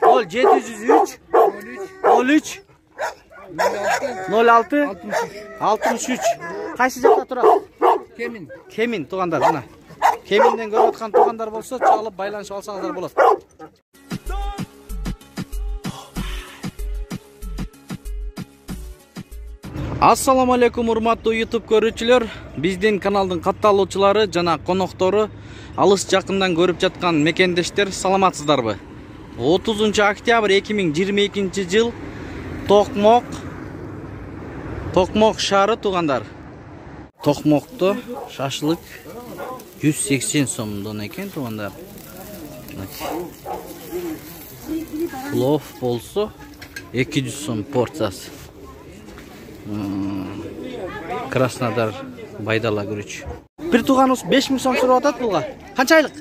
Ol 703 13 06 63. Qaysi жақта тұрасыз? Kemin туғандар, мына. Keminden көріп отқан туғандар болса, чалып байланышып алсаңыздар болады. Assalamu alaikum урматтуу YouTube көрүүчүлөр. Биздин каналдын катталуучулары жана коноктору алыс жакындан көрүп жаткан мекендештер, саламатсыздарбы? 30 октябрь 2022 жыл Токмок шаары туғандар. Токмокто шашлык 180 сомдон экен туғандар. Плов болсо 200 сом порциясы. Краснодар Байдала күрүч. Бир туганыбыз 5000 сом сурап атат буга. Канча айлык?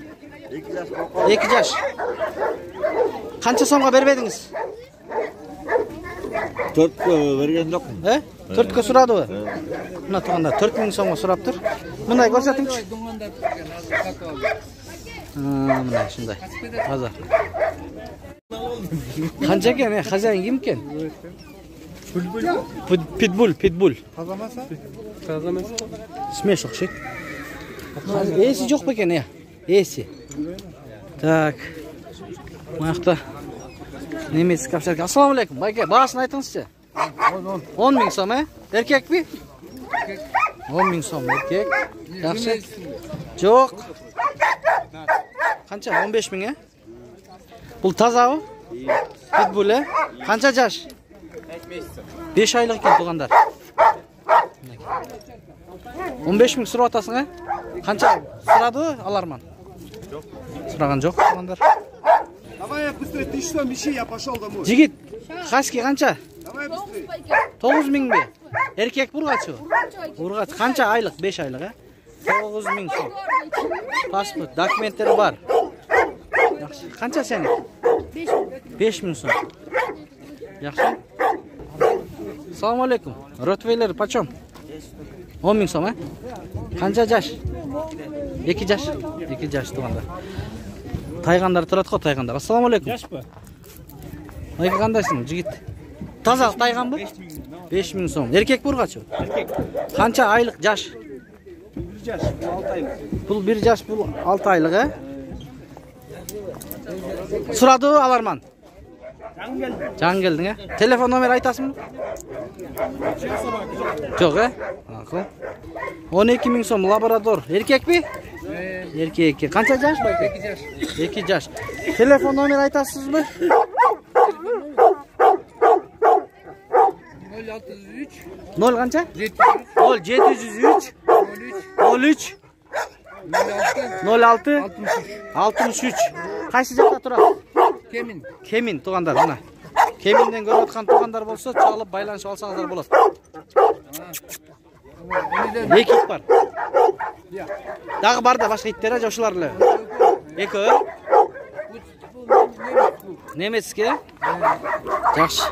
2 жаш. Канча сомго бербедиңиз? 4кө берген жокмун. 4кө сурадыбы? Мына тугандар 4000 сомго сураптыр. Мындай көрсөтүңчү. Мына ушундай. Аза. Канча экен, хозяин ким экен? Питбуль. Тазамаса? Смеш окшойт. Эси жок бекен, эси. Так. Мынакта немец капчарка. Ассаламу алейкум, байке, баасын айтыңызчы. 10 000 сом, Эркекпи? 10 000 сом, эркек. Жакшы. Жок. Канча? 15 000, Бул тазабы? Питбуль, Канча жаш? 5 айлык экен тугандар. 15 000 сурап атасың, Канча сурады аларман? Жок. Сураган жок тугандар. Давай быстрее, ты что, меши, я пошел домой. Жигит, хаски канча? Давай быстрее. 9 000 бе? Эркек бургачы? Бургач. Канча айлык? 5 айлык, 9 000 сом. Паспорт, документтери бар. Жакшы. Канча сени? 5 000 сом. Жакшы. Assalamu alaikum. Rotweiler почем? 10 000 сом, Канча жаш? 2 жаш. 2 жаш тугандар. Тайгандар турат го, тайгандар. Assalamu alaikum. Жашпы? Айка кандайсың, жигит? Таза тайганбы? 5 000 сом. Эркек бургачы? Эркек. Канча айлык жаш? 1 жаш, 6 айлык. Бул 1 жаш, бул 6 айлык, Сурадыбы аларман? Жаңы келдиң, Телефон номер айтасыңбы? Жок, Акыл. 12 000 сом лабрадор. Эркекпи? Эркек. Канча жаш байке? 2 жаш. Телефон номер айтасызбы? 063 0 канча? 703 13 06 63. Кайсы жакта турасыз? Кемин тугандар, мына. Кеминден көрүп аткан тугандар болсо, чалып байланышып алсаңыздар болот. Экип бар. Дагы бар да башка иттер, ошолар эле. Экөө? Немецке? Жакшы.